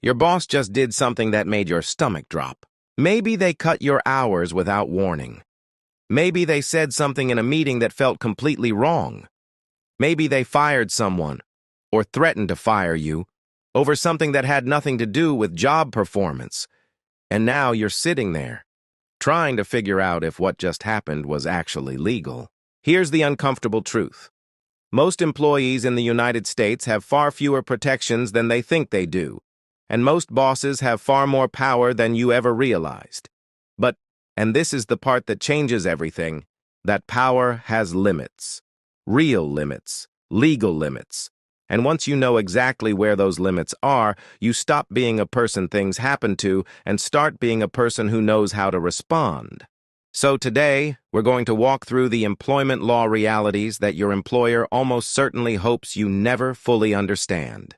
Your boss just did something that made your stomach drop. Maybe they cut your hours without warning. Maybe they said something in a meeting that felt completely wrong. Maybe they fired someone or threatened to fire you over something that had nothing to do with job performance. And now you're sitting there, trying to figure out if what just happened was actually legal. Here's the uncomfortable truth. Most employees in the United States have far fewer protections than they think they do, and most bosses have far more power than you ever realized. But, and this is the part that changes everything, that power has limits. Real limits, legal limits. And once you know exactly where those limits are, you stop being a person things happen to and start being a person who knows how to respond. So today, we're going to walk through the employment law realities that your employer almost certainly hopes you never fully understand.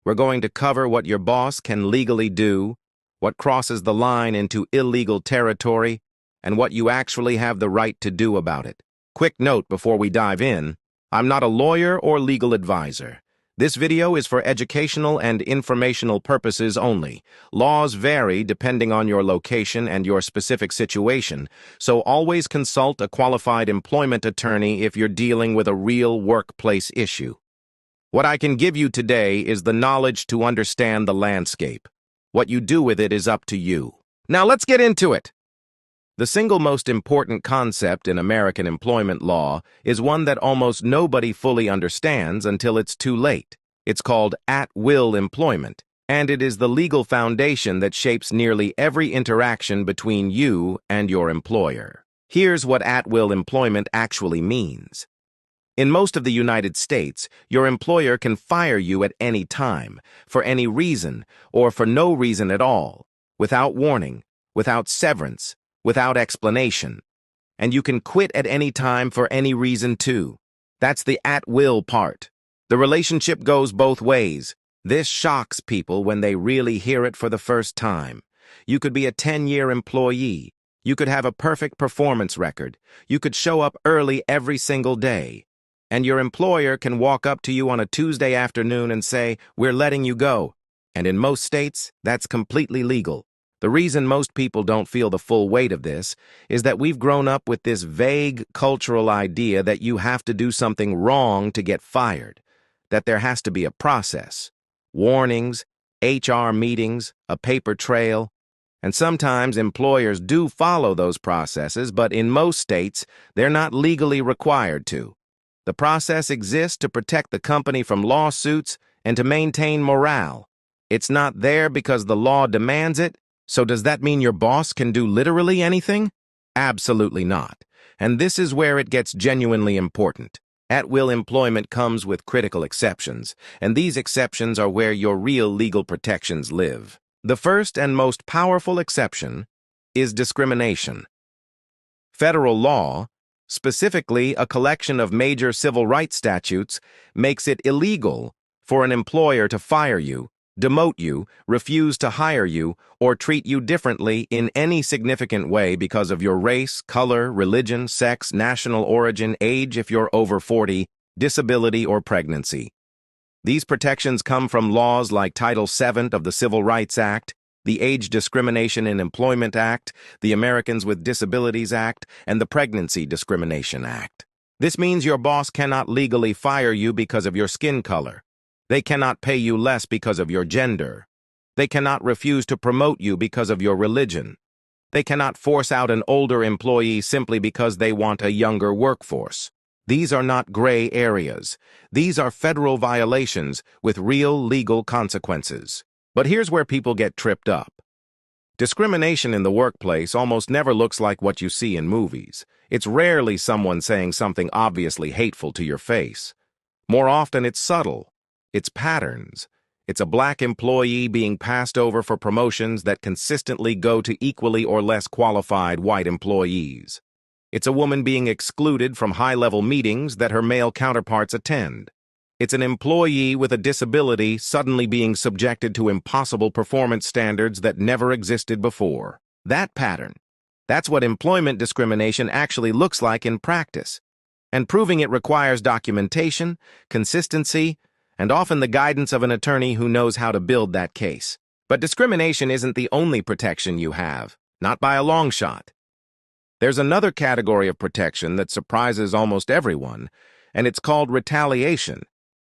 We're going to cover what your boss can legally do, what crosses the line into illegal territory, and what you actually have the right to do about it. Quick note before we dive in, I'm not a lawyer or legal advisor. This video is for educational and informational purposes only. Laws vary depending on your location and your specific situation, so always consult a qualified employment attorney if you're dealing with a real workplace issue. What I can give you today is the knowledge to understand the landscape. What you do with it is up to you. Now let's get into it. The single most important concept in American employment law is one that almost nobody fully understands until it's too late. It's called at-will employment, and it is the legal foundation that shapes nearly every interaction between you and your employer. Here's what at-will employment actually means. In most of the United States, your employer can fire you at any time, for any reason, or for no reason at all, without warning, without severance, without explanation. And you can quit at any time for any reason too. That's the at-will part. The relationship goes both ways. This shocks people when they really hear it for the first time. You could be a 10-year employee. You could have a perfect performance record. You could show up early every single day. And your employer can walk up to you on a Tuesday afternoon and say, "We're letting you go." And in most states, that's completely legal. The reason most people don't feel the full weight of this is that we've grown up with this vague cultural idea that you have to do something wrong to get fired, that there has to be a process, warnings, HR meetings, a paper trail, and sometimes employers do follow those processes, but in most states, they're not legally required to. The process exists to protect the company from lawsuits and to maintain morale. It's not there because the law demands it. So does that mean your boss can do literally anything? Absolutely not. And this is where it gets genuinely important. At-will employment comes with critical exceptions, and these exceptions are where your real legal protections live. The first and most powerful exception is discrimination. Federal law, specifically a collection of major civil rights statutes, makes it illegal for an employer to fire you, demote you, refuse to hire you, or treat you differently in any significant way because of your race, color, religion, sex, national origin, age if you're over 40, disability, or pregnancy. These protections come from laws like Title VII of the Civil Rights Act, the Age Discrimination in Employment Act, the Americans with Disabilities Act, and the Pregnancy Discrimination Act. This means your boss cannot legally fire you because of your skin color. They cannot pay you less because of your gender. They cannot refuse to promote you because of your religion. They cannot force out an older employee simply because they want a younger workforce. These are not gray areas. These are federal violations with real legal consequences. But here's where people get tripped up. Discrimination in the workplace almost never looks like what you see in movies. It's rarely someone saying something obviously hateful to your face. More often, it's subtle. It's patterns. It's a black employee being passed over for promotions that consistently go to equally or less qualified white employees. It's a woman being excluded from high-level meetings that her male counterparts attend. It's an employee with a disability suddenly being subjected to impossible performance standards that never existed before. That pattern, that's what employment discrimination actually looks like in practice. And proving it requires documentation, consistency, and often the guidance of an attorney who knows how to build that case. But discrimination isn't the only protection you have, not by a long shot. There's another category of protection that surprises almost everyone, and it's called retaliation.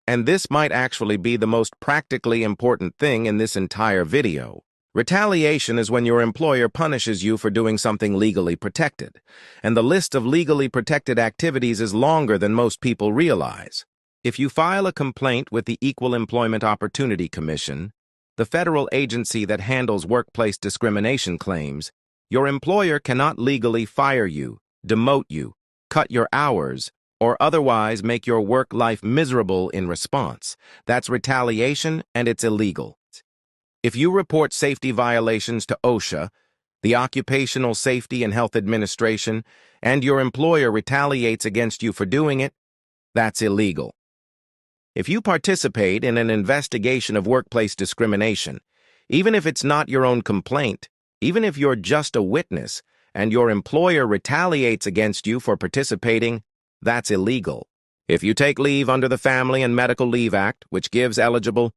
And this might actually be the most practically important thing in this entire video. Retaliation is when your employer punishes you for doing something legally protected, and the list of legally protected activities is longer than most people realize. If you file a complaint with the Equal Employment Opportunity Commission, the federal agency that handles workplace discrimination claims, your employer cannot legally fire you, demote you, cut your hours, or otherwise make your work life miserable in response. That's retaliation, and it's illegal. If you report safety violations to OSHA, the Occupational Safety and Health Administration, and your employer retaliates against you for doing it, that's illegal. If you participate in an investigation of workplace discrimination, even if it's not your own complaint, even if you're just a witness, and your employer retaliates against you for participating, that's illegal. If you take leave under the Family and Medical Leave Act, which gives eligible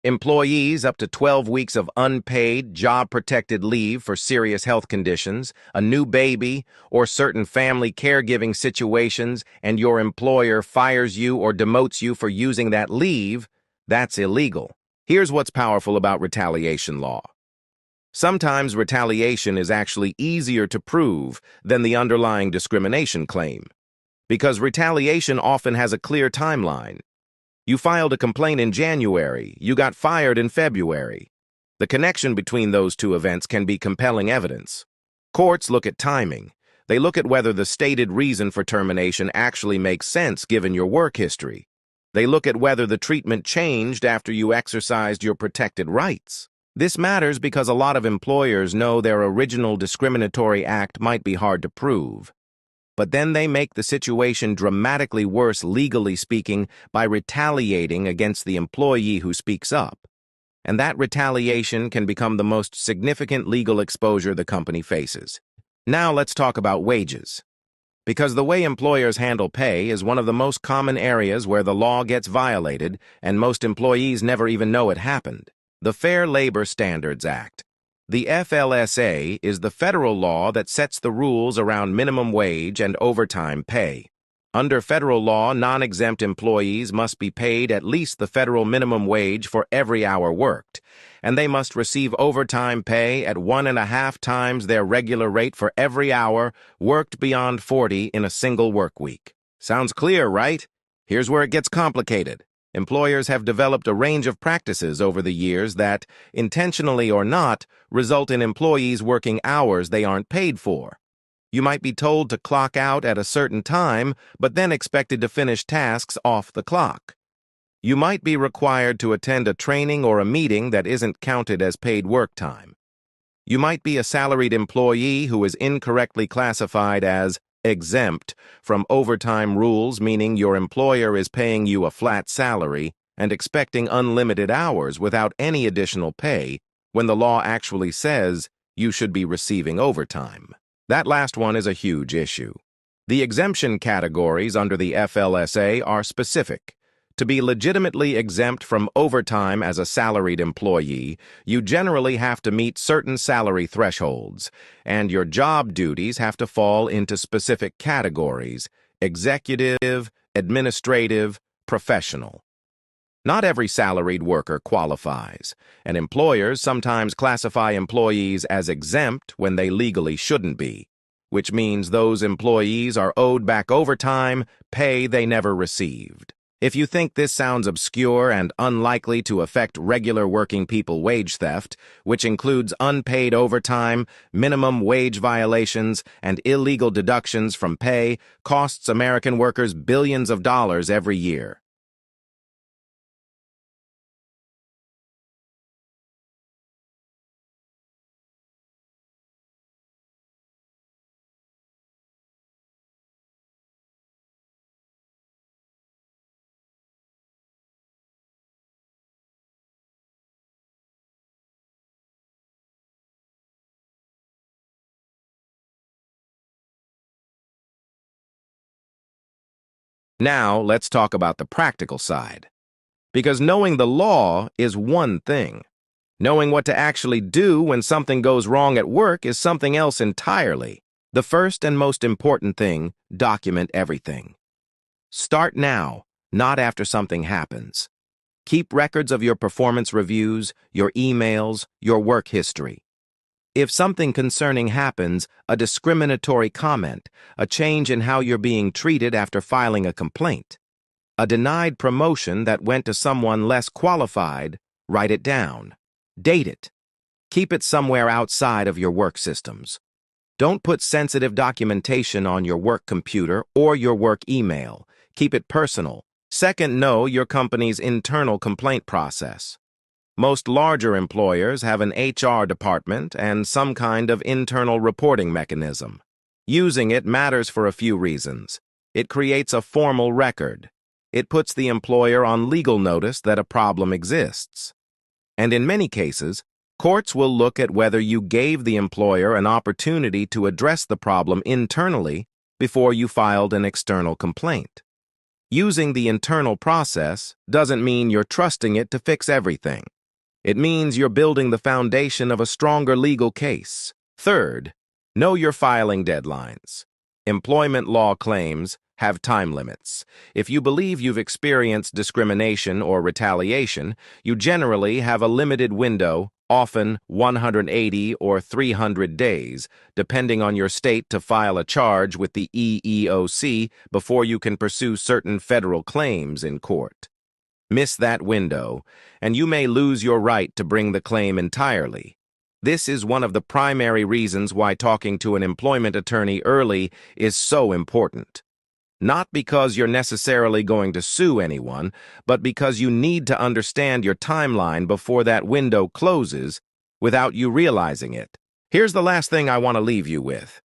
employees up to 12 weeks of unpaid, job-protected leave for serious health conditions, a new baby, or certain family caregiving situations, and your employer fires you or demotes you for using that leave, that's illegal. Here's what's powerful about retaliation law. Sometimes retaliation is actually easier to prove than the underlying discrimination claim, because retaliation often has a clear timeline. You filed a complaint in January, you got fired in February. The connection between those two events can be compelling evidence. Courts look at timing. They look at whether the stated reason for termination actually makes sense given your work history. They look at whether the treatment changed after you exercised your protected rights. This matters because a lot of employers know their original discriminatory act might be hard to prove. But then they make the situation dramatically worse, legally speaking, by retaliating against the employee who speaks up. And that retaliation can become the most significant legal exposure the company faces. Now let's talk about wages. Because the way employers handle pay is one of the most common areas where the law gets violated, and most employees never even know it happened. The Fair Labor Standards Act. The FLSA is the federal law that sets the rules around minimum wage and overtime pay. Under federal law, non-exempt employees must be paid at least the federal minimum wage for every hour worked, and they must receive overtime pay at 1.5 times their regular rate for every hour worked beyond 40 in a single work week. Sounds clear, right? Here's where it gets complicated. Employers have developed a range of practices over the years that, intentionally or not, result in employees working hours they aren't paid for. You might be told to clock out at a certain time, but then expected to finish tasks off the clock. You might be required to attend a training or a meeting that isn't counted as paid work time. You might be a salaried employee who is incorrectly classified as exempt from overtime rules, meaning your employer is paying you a flat salary and expecting unlimited hours without any additional pay, when the law actually says you should be receiving overtime. That last one is a huge issue. The exemption categories under the FLSA are specific. To be legitimately exempt from overtime as a salaried employee, you generally have to meet certain salary thresholds, and your job duties have to fall into specific categories: executive, administrative, professional. Not every salaried worker qualifies, and employers sometimes classify employees as exempt when they legally shouldn't be, which means those employees are owed back overtime, pay they never received. If you think this sounds obscure and unlikely to affect regular working people wage theft, which includes unpaid overtime, minimum wage violations, and illegal deductions from pay, costs American workers billions of dollars every year. Now, let's talk about the practical side. Because knowing the law is one thing, Knowing what to actually do when something goes wrong at work is something else entirely. The first and most important thing, document everything. Start now, not after something happens. Keep records of your performance reviews, your emails, your work history. If something concerning happens, a discriminatory comment, a change in how you're being treated after filing a complaint, a denied promotion that went to someone less qualified, write it down. Date it. Keep it somewhere outside of your work systems. Don't put sensitive documentation on your work computer or your work email. Keep it personal. Second, know your company's internal complaint process. Most larger employers have an HR department and some kind of internal reporting mechanism. Using it matters for a few reasons. It creates a formal record. It puts the employer on legal notice that a problem exists. And in many cases, courts will look at whether you gave the employer an opportunity to address the problem internally before you filed an external complaint. Using the internal process doesn't mean you're trusting it to fix everything. It means you're building the foundation of a stronger legal case. Third, know your filing deadlines. Employment law claims have time limits. If you believe you've experienced discrimination or retaliation, you generally have a limited window, often 180 or 300 days, depending on your state, to file a charge with the EEOC before you can pursue certain federal claims in court. Miss that window, and you may lose your right to bring the claim entirely. This is one of the primary reasons why talking to an employment attorney early is so important. Not because you're necessarily going to sue anyone, but because you need to understand your timeline before that window closes without you realizing it. Here's the last thing I want to leave you with,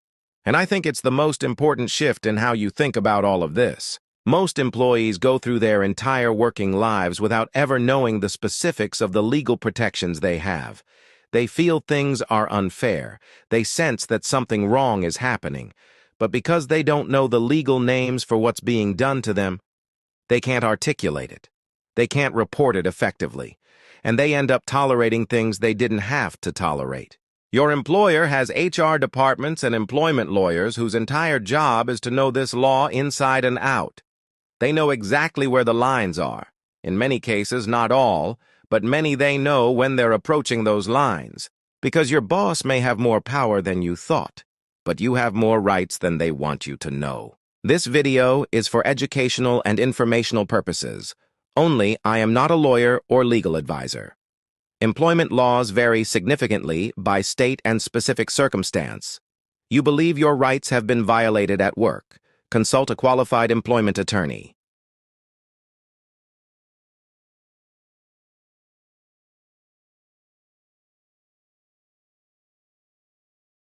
and I think it's the most important shift in how you think about all of this. Most employees go through their entire working lives without ever knowing the specifics of the legal protections they have. They feel things are unfair. They sense that something wrong is happening. But because they don't know the legal names for what's being done to them, they can't articulate it. They can't report it effectively. And they end up tolerating things they didn't have to tolerate. Your employer has HR departments and employment lawyers whose entire job is to know this law inside and out. They know exactly where the lines are. In many cases, not all, but many they know when they're approaching those lines. Because your boss may have more power than you thought, but you have more rights than they want you to know. This video is for educational and informational purposes. Only, I am not a lawyer or legal advisor. Employment laws vary significantly by state and specific circumstance. You believe your rights have been violated at work. Consult a qualified employment attorney.